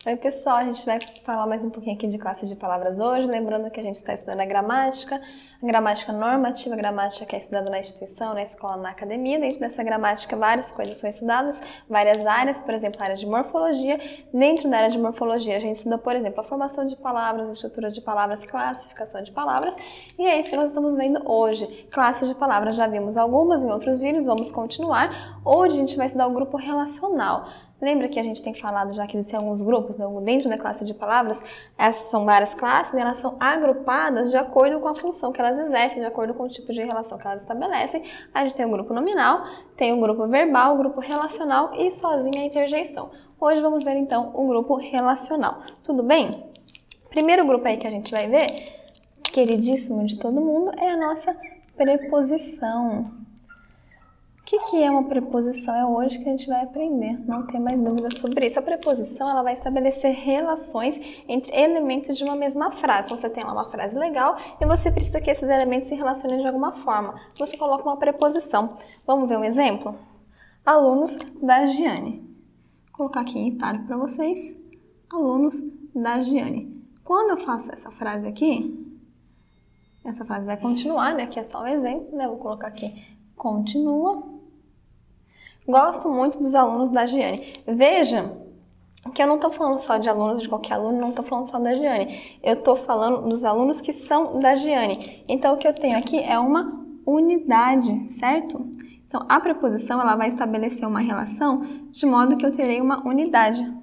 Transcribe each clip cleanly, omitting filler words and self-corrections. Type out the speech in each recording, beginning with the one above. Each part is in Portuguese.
Oi, pessoal, a gente vai falar mais um pouquinho aqui de classe de palavras hoje, lembrando que a gente está estudando a gramática normativa, a gramática que é estudada na instituição, na escola, na academia. Dentro dessa gramática, várias coisas são estudadas, várias áreas, por exemplo, a área de morfologia. Dentro da área de morfologia, a gente estuda, por exemplo, a formação de palavras, a estrutura de palavras, classificação de palavras, e é isso que nós estamos vendo hoje. Classe de palavras, já vimos algumas em outros vídeos, vamos continuar. Hoje a gente vai estudar o grupo relacional. Lembra que a gente tem falado já que existem alguns grupos dentro da classe de palavras? Essas são várias classes e elas são agrupadas de acordo com a função que elas exercem, de acordo com o tipo de relação que elas estabelecem. A gente tem o grupo nominal, tem o grupo verbal, o grupo relacional e sozinha a interjeição. Hoje vamos ver então o grupo relacional. Tudo bem? Primeiro grupo aí que a gente vai ver, queridíssimo de todo mundo, é a nossa preposição. O que é uma preposição? É hoje que a gente vai aprender, não tem mais dúvidas sobre isso. A preposição ela vai estabelecer relações entre elementos de uma mesma frase. Então, você tem lá uma frase legal e você precisa que esses elementos se relacionem de alguma forma. Você coloca uma preposição. Vamos ver um exemplo? Alunos da Giane. Vou colocar aqui em itálico para vocês. Alunos da Giane. Quando eu faço essa frase aqui, essa frase vai continuar, né? Aqui é só um exemplo, né? Vou colocar aqui, continua. Gosto muito dos alunos da Giane. Veja que eu não estou falando só de alunos, de qualquer aluno, não estou falando só da Giane. Eu estou falando dos alunos que são da Giane. Então, o que eu tenho aqui é uma unidade, certo? Então, a preposição ela vai estabelecer uma relação de modo que eu terei uma unidade.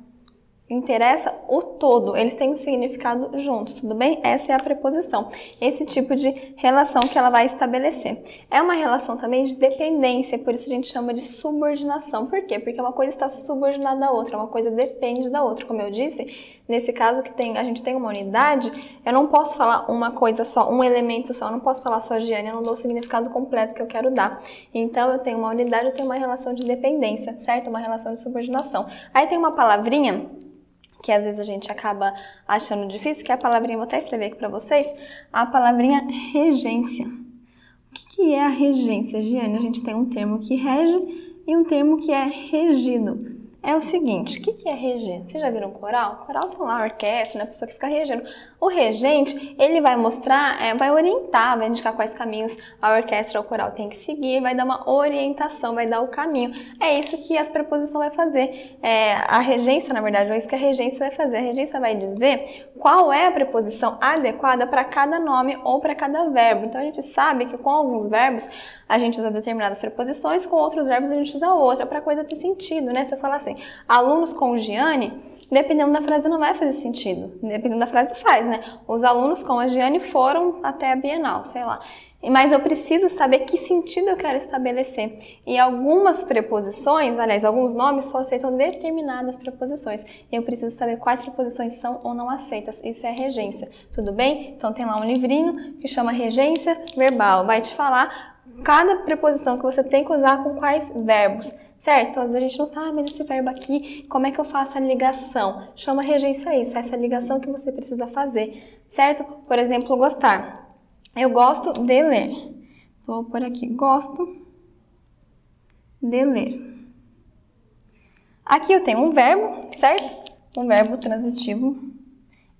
Interessa o todo, eles têm um significado juntos, tudo bem? Essa é a preposição, esse tipo de relação que ela vai estabelecer. É uma relação também de dependência, por isso a gente chama de subordinação. Por quê? Porque uma coisa está subordinada à outra, uma coisa depende da outra. Como eu disse, nesse caso que a gente tem uma unidade, eu não posso falar uma coisa só, um elemento só, eu não posso falar só Giane, eu não dou o significado completo que eu quero dar. Então, eu tenho uma unidade, eu tenho uma relação de dependência, certo? Uma relação de subordinação. Aí tem uma palavrinha que às vezes a gente acaba achando difícil, que é a palavrinha, vou até escrever aqui para vocês, a palavrinha regência. O que é a regência, Giane? A gente tem um termo que rege e um termo que é regido. É o seguinte, o que é reger? Vocês já viram coral? Coral tem lá a orquestra, né? A pessoa que fica regendo. O regente, ele vai mostrar, vai orientar, vai indicar quais caminhos a orquestra ou o coral tem que seguir, vai dar uma orientação, vai dar o caminho. É isso que a preposição vai fazer. A regência, na verdade, é isso que a regência vai fazer. A regência vai dizer qual é a preposição adequada para cada nome ou para cada verbo. Então, a gente sabe que com alguns verbos a gente usa determinadas preposições, com outros verbos a gente usa outra, para a coisa ter sentido, né? Você fala assim, alunos com Giane, dependendo da frase não vai fazer sentido. Dependendo da frase faz, né? Os alunos com a Giane foram até a Bienal, sei lá. Mas eu preciso saber que sentido eu quero estabelecer. E algumas preposições, aliás, alguns nomes só aceitam determinadas preposições. E eu preciso saber quais preposições são ou não aceitas. Isso é regência, tudo bem? Então tem lá um livrinho que chama Regência Verbal. Vai te falar cada preposição que você tem que usar com quais verbos, certo? Então, às vezes a gente não sabe, mas esse verbo aqui, como é que eu faço a ligação? Chama regência isso, essa ligação que você precisa fazer, certo? Por exemplo, gostar. Eu gosto de ler. Vou pôr aqui, gosto de ler. Aqui eu tenho um verbo, certo? Um verbo transitivo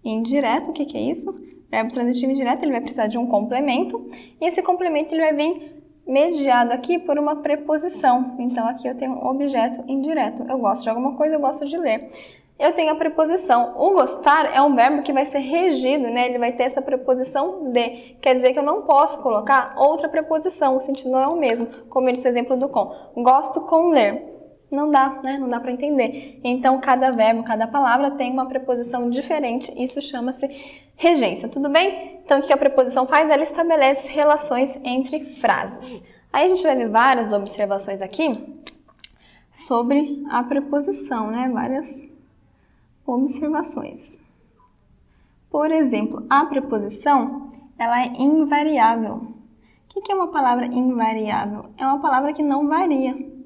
indireto. O que é isso? Verbo transitivo indireto, ele vai precisar de um complemento. E esse complemento ele vai vir mediado aqui por uma preposição. Então, aqui eu tenho um objeto indireto. Eu gosto de alguma coisa, eu gosto de ler. Eu tenho a preposição. O gostar é um verbo que vai ser regido, né? Ele vai ter essa preposição de. Quer dizer que eu não posso colocar outra preposição, o sentido não é o mesmo. Como esse exemplo do com. Gosto com ler. Não dá, né? Não dá para entender. Então, cada verbo, cada palavra tem uma preposição diferente. Isso chama-se regência, tudo bem? Então, o que a preposição faz? Ela estabelece relações entre frases. Aí a gente vai ver várias observações aqui sobre a preposição, né? Várias observações. Por exemplo, a preposição, ela é invariável. O que é uma palavra invariável? É uma palavra que não varia.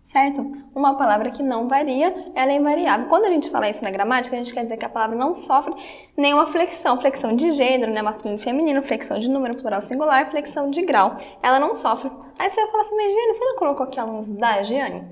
Certo? Uma palavra que não varia, ela é invariável. Quando a gente fala isso na gramática, a gente quer dizer que a palavra não sofre nenhuma flexão. Flexão de gênero, né? Masculino e feminino, flexão de número, plural singular, flexão de grau. Ela não sofre. Aí você vai falar assim, mas Giane, você não colocou aqui alunos da Giane?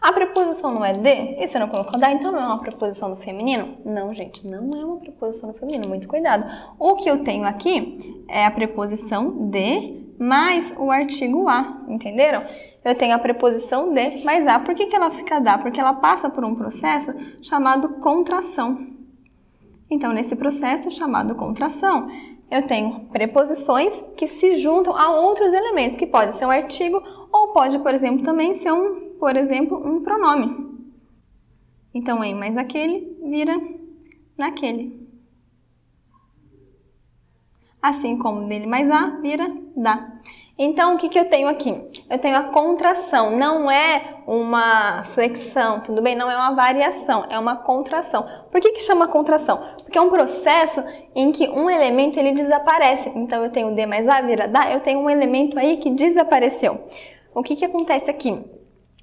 A preposição não é de? E você não colocou da? Então não é uma preposição no feminino? Não, gente, não é uma preposição no feminino, muito cuidado. O que eu tenho aqui é a preposição de mais o artigo a, entenderam? Eu tenho a preposição de mais a. Por que ela fica da? Porque ela passa por um processo chamado contração. Então, nesse processo chamado contração, eu tenho preposições que se juntam a outros elementos, que pode ser um artigo ou pode, por exemplo, também ser um pronome. Então, em mais aquele vira naquele. Assim como dele mais a vira da. Então, o que eu tenho aqui? Eu tenho a contração, não é uma flexão, tudo bem? Não é uma variação, é uma contração. Por que chama contração? Porque é um processo em que um elemento ele desaparece. Então, eu tenho D mais A vira da, eu tenho um elemento aí que desapareceu. O que acontece aqui?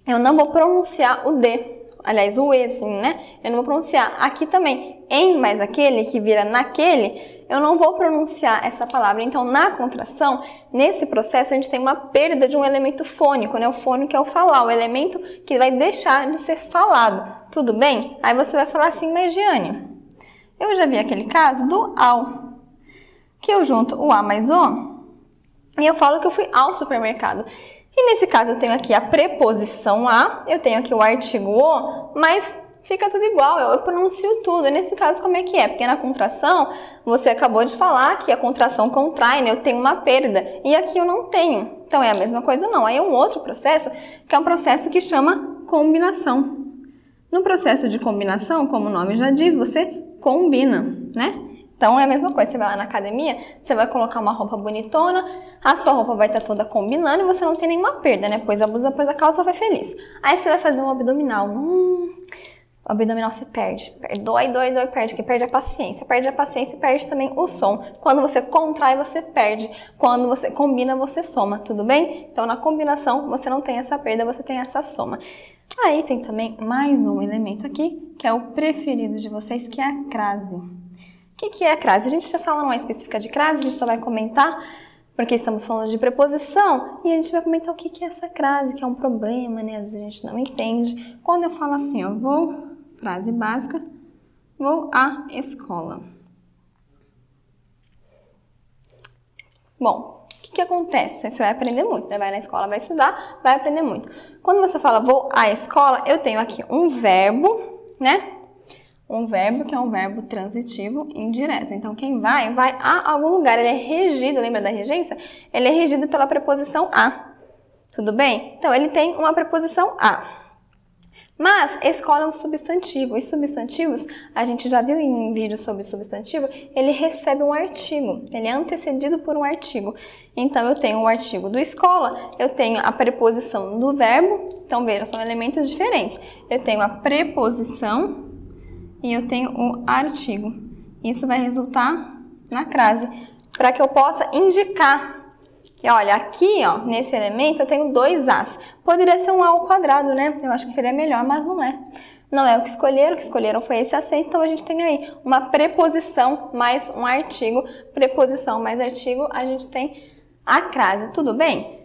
Eu não vou pronunciar o D, aliás, o E, assim, né? Eu não vou pronunciar. Aqui também, em mais aquele, que vira naquele, eu não vou pronunciar essa palavra. Então, na contração, nesse processo, a gente tem uma perda de um elemento fônico, né? O fônico é o falar, o elemento que vai deixar de ser falado. Tudo bem? Aí você vai falar assim, mas Giane, eu já vi aquele caso do ao, que eu junto o a mais o, e eu falo que eu fui ao supermercado. E nesse caso, eu tenho aqui a preposição a, eu tenho aqui o artigo o, mas fica tudo igual, eu pronuncio tudo. E nesse caso, como é que é? Porque na contração, você acabou de falar que a contração contrai, né? Eu tenho uma perda, e aqui eu não tenho. Então, é a mesma coisa não. Aí é um outro processo, que é um processo que chama combinação. No processo de combinação, como o nome já diz, você combina, né? Então, é a mesma coisa, você vai lá na academia, você vai colocar uma roupa bonitona, a sua roupa vai estar toda combinando e você não tem nenhuma perda, né? Pois a blusa, pois a calça, vai feliz. Aí você vai fazer um abdominal. O abdominal você perde. Dói, perde, que perde a paciência. Perde a paciência e perde também o som. Quando você contrai, você perde. Quando você combina, você soma, tudo bem? Então, na combinação, você não tem essa perda, você tem essa soma. Aí tem também mais um elemento aqui, que é o preferido de vocês, que é a crase. O que é a crase? A gente essa aula não é específica de crase, a gente só vai comentar, porque estamos falando de preposição, e a gente vai comentar o que é essa crase, que é um problema, né? Às vezes a gente não entende. Quando eu falo assim, ó, frase básica, vou à escola. Bom, o que acontece? Você vai aprender muito, né? Vai na escola, vai estudar, vai aprender muito. Quando você fala vou à escola, eu tenho aqui um verbo, né? Um verbo que é um verbo transitivo indireto. Então, quem vai a algum lugar. Ele é regido, lembra da regência? Ele é regido pela preposição a. Tudo bem? Então, ele tem uma preposição a. Mas, escola é um substantivo. Os substantivos, a gente já viu em vídeo sobre substantivo, ele recebe um artigo. Ele é antecedido por um artigo. Então, eu tenho o artigo do escola, eu tenho a preposição do verbo. Então, veja, são elementos diferentes. Eu tenho a preposição e eu tenho o artigo. Isso vai resultar na crase, para que eu possa indicar que, olha, aqui, ó, nesse elemento eu tenho dois As. Poderia ser um A ao quadrado, né? Eu acho que seria melhor, mas não é. Não é o que escolheram foi esse acento, então a gente tem aí uma preposição mais um artigo. Preposição mais artigo, a gente tem a crase, tudo bem?